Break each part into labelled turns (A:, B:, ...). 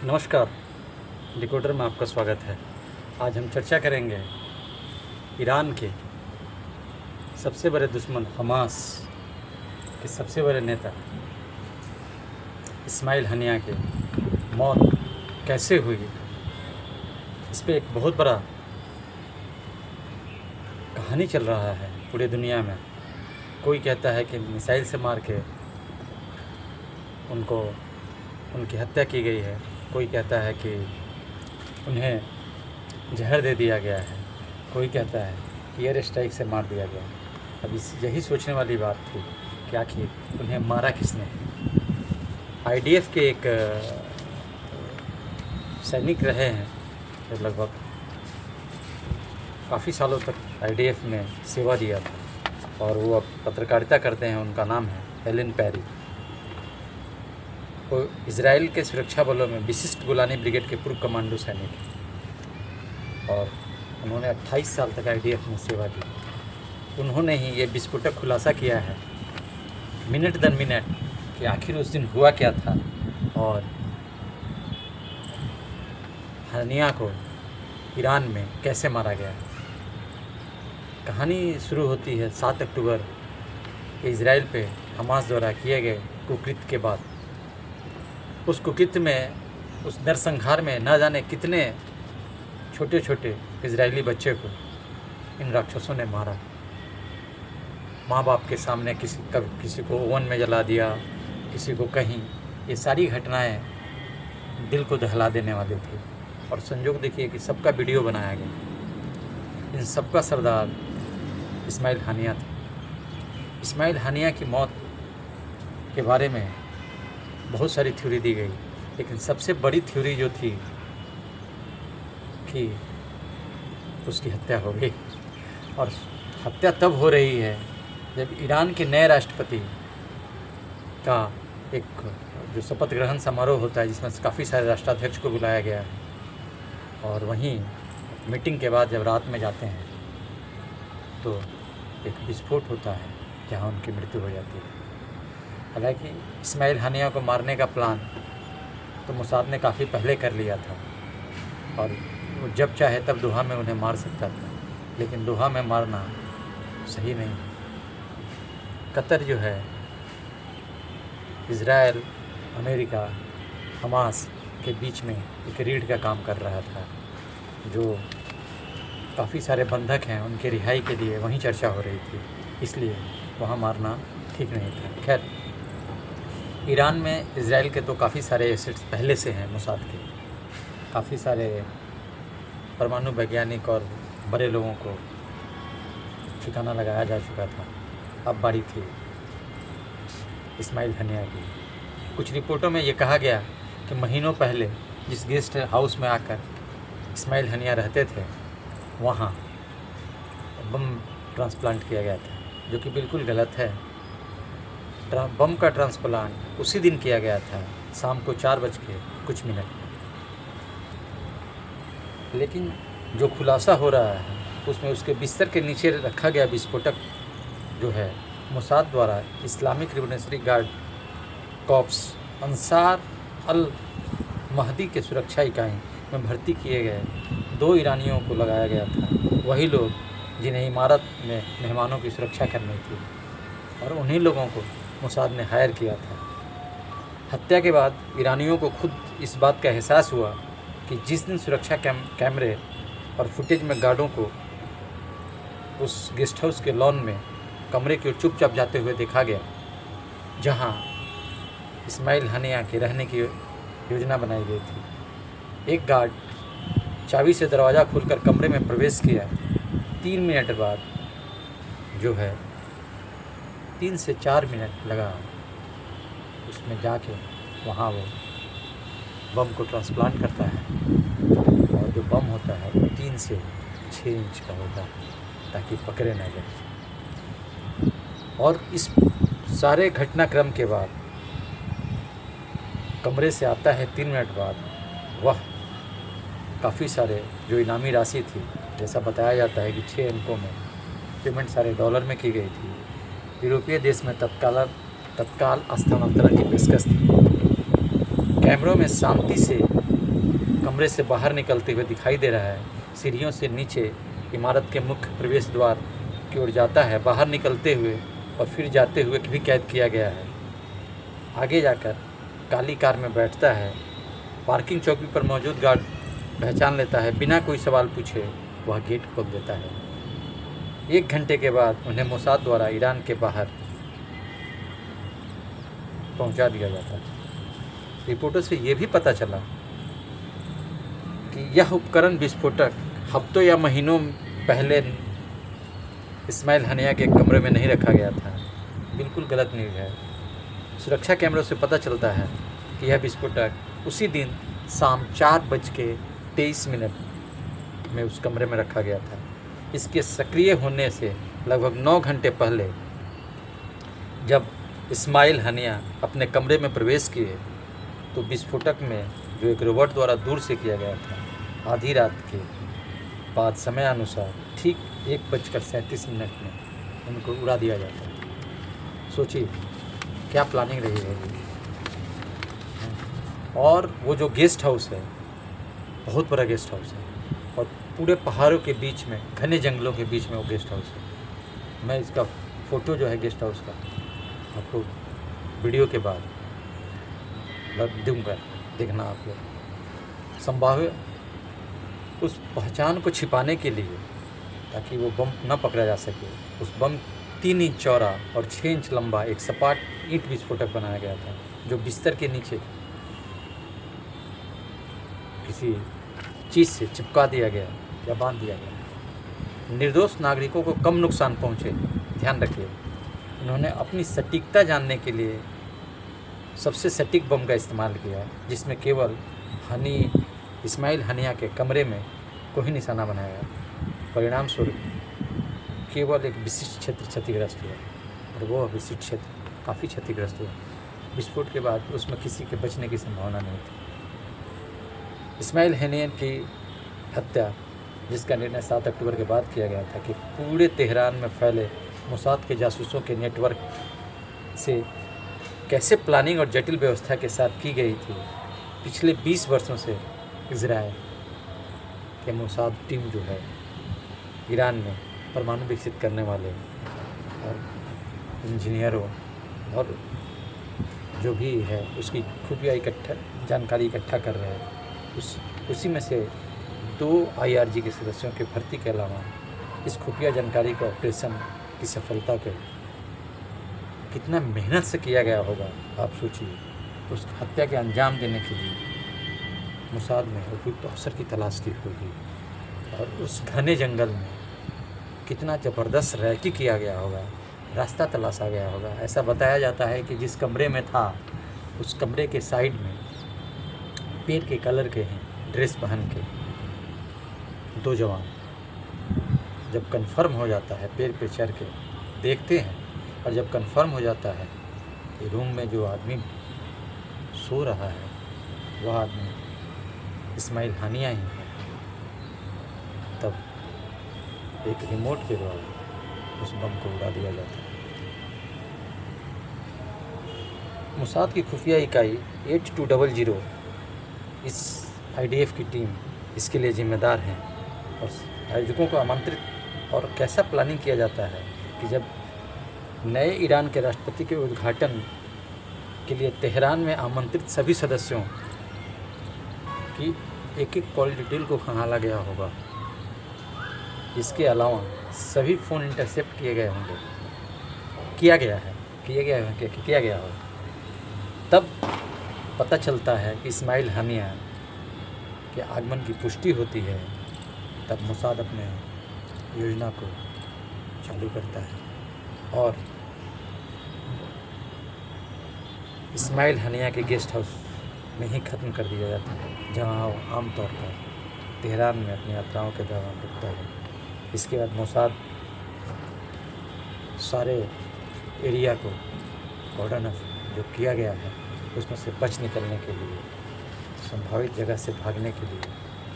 A: नमस्कार, डिकोडर में आपका स्वागत है। आज हम चर्चा करेंगे ईरान के सबसे बड़े दुश्मन हमास के सबसे बड़े नेता इस्माइल हनिया के मौत कैसे हुई। इस पे एक बहुत बड़ा कहानी चल रहा है पूरी दुनिया में। कोई कहता है कि मिसाइल से मार के उनकी हत्या की गई है, कोई कहता है कि उन्हें जहर दे दिया गया है, कोई कहता है कि एयर स्ट्राइक से मार दिया गया। अब यही सोचने वाली बात थी कि आखिर उन्हें मारा किसने। आईडीएफ के एक सैनिक रहे हैं जो लगभग काफ़ी सालों तक आईडीएफ में सेवा दिया था और वो अब पत्रकारिता करते हैं। उनका नाम है एलन पैरी। वो इज़राइल के सुरक्षा बलों में विशिष्ट गोलानी ब्रिगेड के पूर्व कमांडो सैनिक हैं और उन्होंने 28 साल तक आईडीएफ में सेवा दी। उन्होंने ही ये विस्फोटक खुलासा किया है मिनट दर मिनट कि आखिर उस दिन हुआ क्या था और हनिया को ईरान में कैसे मारा गया। कहानी शुरू होती है 7 अक्टूबर के इज़राइल पे हमास द्वारा किए गए कुकृत्य के बाद। उस कुकृत्य में, उस नरसंहार में न जाने कितने छोटे छोटे इजरायली बच्चे को इन राक्षसों ने मारा। माँ बाप के सामने किसी को ओवन में जला दिया, किसी को कहीं। ये सारी घटनाएं दिल को दहला देने वाली थी और संयोग देखिए कि सबका वीडियो बनाया गया। इन सबका सरदार इस्माइल हानिया था। इस्माइल हानिया की मौत के बारे में बहुत सारी थ्योरी दी गई, लेकिन सबसे बड़ी थ्योरी जो थी कि उसकी हत्या हो गई। और हत्या तब हो रही है जब ईरान के नए राष्ट्रपति का एक जो शपथ ग्रहण समारोह होता है जिसमें काफ़ी सारे राष्ट्राध्यक्ष को बुलाया गया है और वहीं मीटिंग के बाद जब रात में जाते हैं तो एक विस्फोट होता है जहां उनकी मृत्यु हो जाती है। हालांकि इस्माइल हानिया को मारने का प्लान तो मोसाद ने काफ़ी पहले कर लिया था और वो जब चाहे तब दोहा में उन्हें मार सकता था, लेकिन दोहा में मारना सही नहीं। कतर जो है इज़राइल, अमेरिका, हमास के बीच में एक रीढ़ का काम कर रहा था। जो काफ़ी सारे बंधक हैं उनके रिहाई के लिए वहीं चर्चा हो रही थी, इसलिए वहाँ मारना ठीक नहीं था। खैर, ईरान में इज़राइल के तो काफ़ी सारे एसेट्स पहले से हैं मोसाद के। काफ़ी सारे परमाणु वैज्ञानिक और बड़े लोगों को ठिकाना लगाया जा चुका था। अब बारी थी इस्माइल हनिया की। कुछ रिपोर्टों में ये कहा गया कि महीनों पहले जिस गेस्ट हाउस में आकर इस्माइल हनिया रहते थे वहाँ बम ट्रांसप्लांट किया गया था, जो कि बिल्कुल गलत है। बम का ट्रांसप्लांट उसी दिन किया गया था शाम को 4:00 लेकिन जो खुलासा हो रहा है उसमें उसके बिस्तर के नीचे रखा गया विस्फोटक जो है मोसाद द्वारा Islamic Revolutionary Guard Corps Ansar al Mahdi के सुरक्षा इकाई में भर्ती किए गए 2 ईरानियों को लगाया गया था। वही लोग जिन्हें इमारत में मेहमानों की सुरक्षा करनी थी और उन्हीं लोगों को मोसाद ने हायर किया था। हत्या के बाद ईरानियों को खुद इस बात का एहसास हुआ कि जिस दिन सुरक्षा कैमरे और फुटेज में गार्डों को उस गेस्ट हाउस के लॉन में कमरे की ओर चुपचाप जाते हुए देखा गया जहां इस्माइल हनिया के रहने की योजना बनाई गई थी। एक गार्ड चाबी से दरवाज़ा खोलकर कमरे में प्रवेश किया। 3 मिनट बाद जो है 3 से 4 मिनट लगा उसमें जाके वहाँ वो बम को ट्रांसप्लांट करता है और जो बम होता है वो 3 से 6 इंच का होता है ताकि पकड़े ना जाए। और इस सारे घटनाक्रम के बाद कमरे से आता है 3 मिनट बाद वह काफ़ी सारे जो इनामी राशि थी, जैसा बताया जाता है कि 6 अंकों में पेमेंट सारे डॉलर में की गई थी। यूरोपीय देश में तत्काल स्थानांतरण की पेशकश थी। कैमरों में शांति से कमरे से बाहर निकलते हुए दिखाई दे रहा है। सीढ़ियों से नीचे इमारत के मुख्य प्रवेश द्वार की ओर जाता है, बाहर निकलते हुए और फिर जाते हुए भी कैद किया गया है। आगे जाकर काली कार में बैठता है। पार्किंग चौकी पर मौजूद गार्ड पहचान लेता है। बिना कोई सवाल पूछे वह गेट खोल देता है। 1 घंटे के बाद उन्हें मोसाद द्वारा ईरान के बाहर पहुंचा दिया जाता है। रिपोर्टों से ये भी पता चला कि यह उपकरण विस्फोटक हफ्तों या महीनों पहले इस्माइल हनिया के कमरे में नहीं रखा गया था। बिल्कुल गलत न्यूज़ है। सुरक्षा कैमरों से पता चलता है कि यह विस्फोटक उसी दिन शाम 4:23 में उस कमरे में रखा गया था। इसके सक्रिय होने से लगभग 9 घंटे पहले जब इस्माइल हनिया अपने कमरे में प्रवेश किए तो विस्फोटक में जो एक रोबोट द्वारा दूर से किया गया था, आधी रात के बाद समय अनुसार ठीक 1:37 में उनको उड़ा दिया जाता है। सोचिए क्या प्लानिंग रही होगी। और वो जो गेस्ट हाउस है, बहुत बड़ा गेस्ट हाउस है और पूरे पहाड़ों के बीच में, घने जंगलों के बीच में वो गेस्ट हाउस है। मैं इसका फ़ोटो जो है गेस्ट हाउस का आपको वीडियो के बाद दूँगा, देखना आप लोग। संभाव्य उस पहचान को छिपाने के लिए, ताकि वो बम न पकड़ा जा सके, उस बम 3 इंच चौड़ा और 6 इंच लंबा एक सपाट ईंट विस्फोटक बनाया गया था, जो बिस्तर के नीचे किसी चीज़ से चिपका दिया गया या बांध दिया गया। निर्दोष नागरिकों को कम नुकसान पहुँचे, ध्यान रखिए। उन्होंने अपनी सटीकता जानने के लिए सबसे सटीक बम का इस्तेमाल किया, जिसमें केवल इस्माइल हनिया के कमरे में कोई निशाना बनाया गया। परिणाम स्वरूप केवल एक विशिष्ट क्षेत्र क्षतिग्रस्त हुआ और वो विशिष्ट क्षेत्र काफ़ी क्षतिग्रस्त हुआ। विस्फोट के बाद उसमें किसी के बचने की संभावना नहीं थी। इस्माइल हनिया की हत्या, जिसका निर्णय 7 अक्टूबर के बाद किया गया था, कि पूरे तेहरान में फैले मोसाद के जासूसों के नेटवर्क से कैसे प्लानिंग और जटिल व्यवस्था के साथ की गई थी। पिछले 20 वर्षों से इजराइल के मोसाद टीम जो है, ईरान में परमाणु विकसित करने वाले और इंजीनियरों और जो भी है उसकी खुफिया जानकारी इकट्ठा कर रहे हैं। उसी में से 2 IRG के सदस्यों के भर्ती के अलावा इस खुफिया जानकारी के ऑपरेशन की सफलता के कितना मेहनत से किया गया होगा, आप सोचिए। उस हत्या के अंजाम देने के लिए मोसाद में उपयुक्त अवसर की तलाश की होगी और उस घने जंगल में कितना ज़बरदस्त रैकी किया गया होगा, रास्ता तलाशा गया होगा। ऐसा बताया जाता है कि जिस कमरे में था, उस कमरे के साइड में पेड़ के कलर के हैं ड्रेस पहन के 2 जवान, जब कंफर्म हो जाता है पेड़ पे चढ़ के देखते हैं, और जब कंफर्म हो जाता है कि रूम में जो आदमी सो रहा है वह आदमी इस्माइल हनिया ही है, तब एक रिमोट के द्वारा उस बम को उड़ा दिया जाता है। मोसाद की खुफिया इकाई 8200 इस IDF की टीम इसके लिए जिम्मेदार हैं और आयोजकों को आमंत्रित। और कैसा प्लानिंग किया जाता है कि जब नए ईरान के राष्ट्रपति के उद्घाटन के लिए तेहरान में आमंत्रित सभी सदस्यों की एक कॉल डिटेल को खंगाला गया होगा। इसके अलावा सभी फ़ोन इंटरसेप्ट किए गए होंगे, किया गया होगा। तब पता चलता है कि इस्माइल हनिया के आगमन की पुष्टि होती है। तब मोसाद अपने योजना को चालू करता है और इस्माइल हनिया के गेस्ट हाउस में ही ख़त्म कर दिया जाता है, जहाँ वो आमतौर पर तेहरान में अपनी यात्राओं के दौरान रुकता है। इसके बाद मोसाद सारे एरिया को कॉर्डन ऑफ जो किया गया है उसमें से बच निकलने के लिए, संभावित जगह से भागने के लिए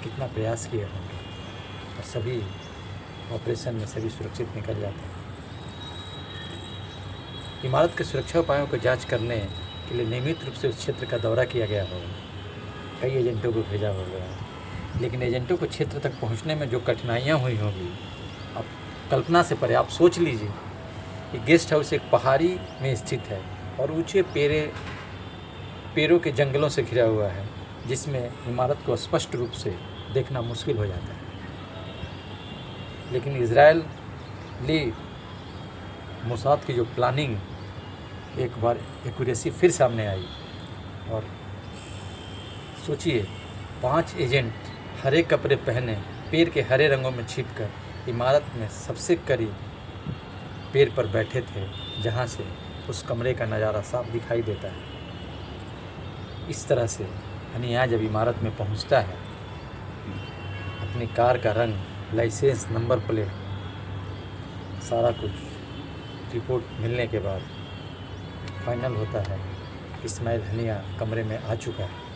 A: कितना प्रयास किए होंगे, और सभी ऑपरेशन में सभी सुरक्षित निकल जाते हैं। इमारत के सुरक्षा उपायों को जांच करने के लिए नियमित रूप से उस क्षेत्र का दौरा किया गया होगा। कई एजेंटों को भेजा हो गया है, लेकिन एजेंटों को क्षेत्र तक पहुंचने में जो कठिनाइयां हुई होंगी, आप कल्पना से परे आप सोच लीजिए कि गेस्ट हाउस एक पहाड़ी में स्थित है और ऊंचे पेड़ों के जंगलों से घिरा हुआ है, जिसमें इमारत को स्पष्ट रूप से देखना मुश्किल हो जाता है। लेकिन इजरायली मोसाद की जो प्लानिंग एक बार एक्यूरेसी फिर सामने आई, और सोचिए 5 एजेंट हरे कपड़े पहने पेड़ के हरे रंगों में छिपकर इमारत में सबसे करीब पेड़ पर बैठे थे, जहां से उस कमरे का नज़ारा साफ दिखाई देता है। इस तरह से हनिया जब इमारत में पहुंचता है, अपनी कार का रंग, लाइसेंस, नंबर प्लेट, सारा कुछ रिपोर्ट मिलने के बाद फाइनल होता है इस्माइल हनिया कमरे में आ चुका है।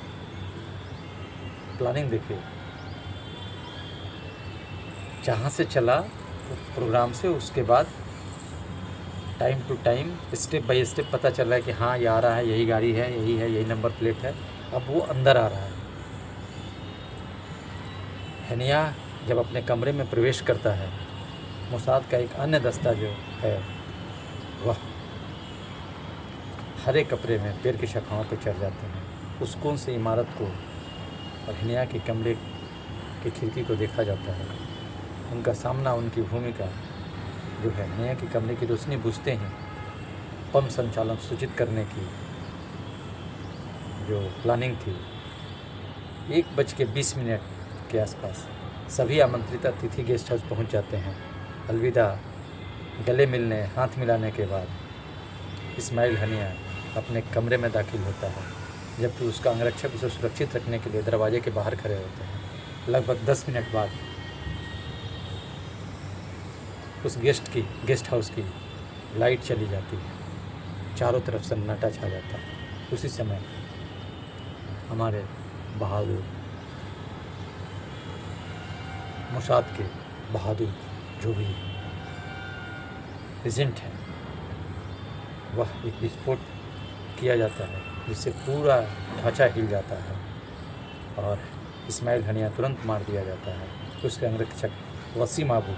A: प्लानिंग देखिए, जहाँ से चला तो प्रोग्राम से, उसके बाद time to time step by step पता चल रहा है कि हाँ ये आ रहा है, यही गाड़ी है, यही है, यही नंबर प्लेट है। अब वो अंदर आ रहा है। हनिया जब अपने कमरे में प्रवेश करता है, मोसाद का एक अन्य दस्ता जो है वह हरे कपड़े में पेड़ की शाखाओं पर चढ़ जाते हैं। उस कोन से इमारत को और हनिया के कमरे की खिड़की को देखा जाता है। उनका सामना, उनकी भूमिका जो है, हनिया के कमरे की रोशनी बुझते हैं पंप संचालन सूचित करने की जो प्लानिंग थी। 1:20 के आसपास सभी आमंत्रित अतिथि गेस्ट हाउस पहुंच जाते हैं। अलविदा गले मिलने, हाथ मिलाने के बाद इस्माइल हनिया अपने कमरे में दाखिल होता है, जबकि उसका अंगरक्षक उसे सुरक्षित रखने के लिए दरवाजे के बाहर खड़े होते हैं। लगभग 10 मिनट बाद उस गेस्ट हाउस की लाइट चली जाती है, चारों तरफ सन्नाटा छा जाता है। उसी समय हमारे बहादुर मोसाद के बहादुर जो भी एजेंट हैं, वह एक विस्फोट किया जाता है, जिससे पूरा ढांचा हिल जाता है और इस्माइल हनिया तुरंत मार दिया जाता है। उसके अंगरक्षक वसीम अबू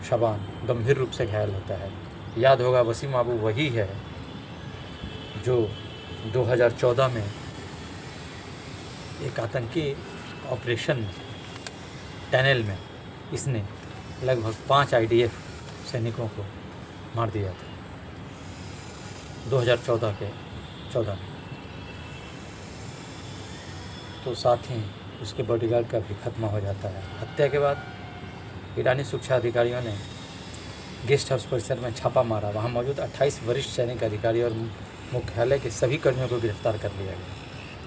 A: शबान गंभीर रूप से घायल होता है। याद होगा, वसीम अबू वही है जो 2014 में एक आतंकी ऑपरेशन टनल में इसने लगभग 5 IDF सैनिकों को मार दिया था 2014 में। तो साथ ही उसके बॉडीगार्ड का भी खत्म हो जाता है। हत्या के बाद ईरानी सुरक्षा अधिकारियों ने गेस्ट हाउस परिसर में छापा मारा। वहां मौजूद 28 वरिष्ठ सैनिक अधिकारी और मुख्यालय के सभी कर्मियों को गिरफ्तार कर लिया गया।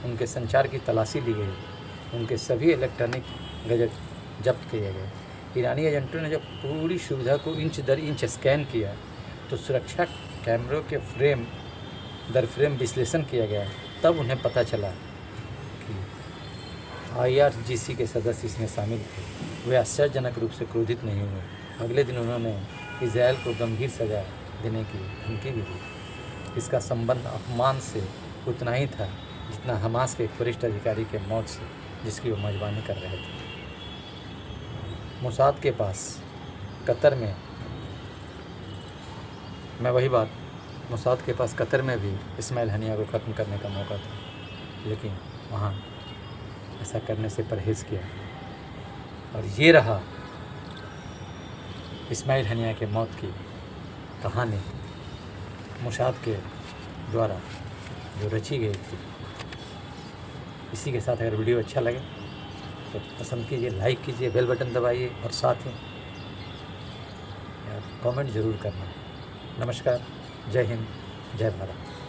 A: उनके संचार की तलाशी ली गई, उनके सभी इलेक्ट्रॉनिक गैजेट जब्त किए गए। ईरानी एजेंटों ने जब पूरी सुविधा को इंच दर इंच स्कैन किया, तो सुरक्षा कैमरों के फ्रेम दर फ्रेम विश्लेषण किया गया। तब उन्हें पता चला कि IRGC के सदस्य इसमें शामिल थे। वे आश्चर्यजनक रूप से क्रोधित नहीं हुए। अगले दिन उन्होंने इजराइल को गंभीर सजा देने की धमकी भी दी। इसका संबंध अपमान से उतना ही था जितना हमास के एक वरिष्ठ अधिकारी के मौत से, जिसकी वो मेजबानी कर रहे थे। मोसाद के पास कतर में, मोसाद के पास कतर में भी इस्माइल हनिया को ख़त्म करने का मौका था, लेकिन वहाँ ऐसा करने से परहेज़ किया। और ये रहा इस्माइल हनिया के मौत की कहानी, मोसाद के द्वारा जो रची गई थी। इसी के साथ अगर वीडियो अच्छा लगे तो पसंद कीजिए, लाइक कीजिए, बेल बटन दबाइए और साथ ही कमेंट ज़रूर करना। नमस्कार, जय हिंद, जय भारत।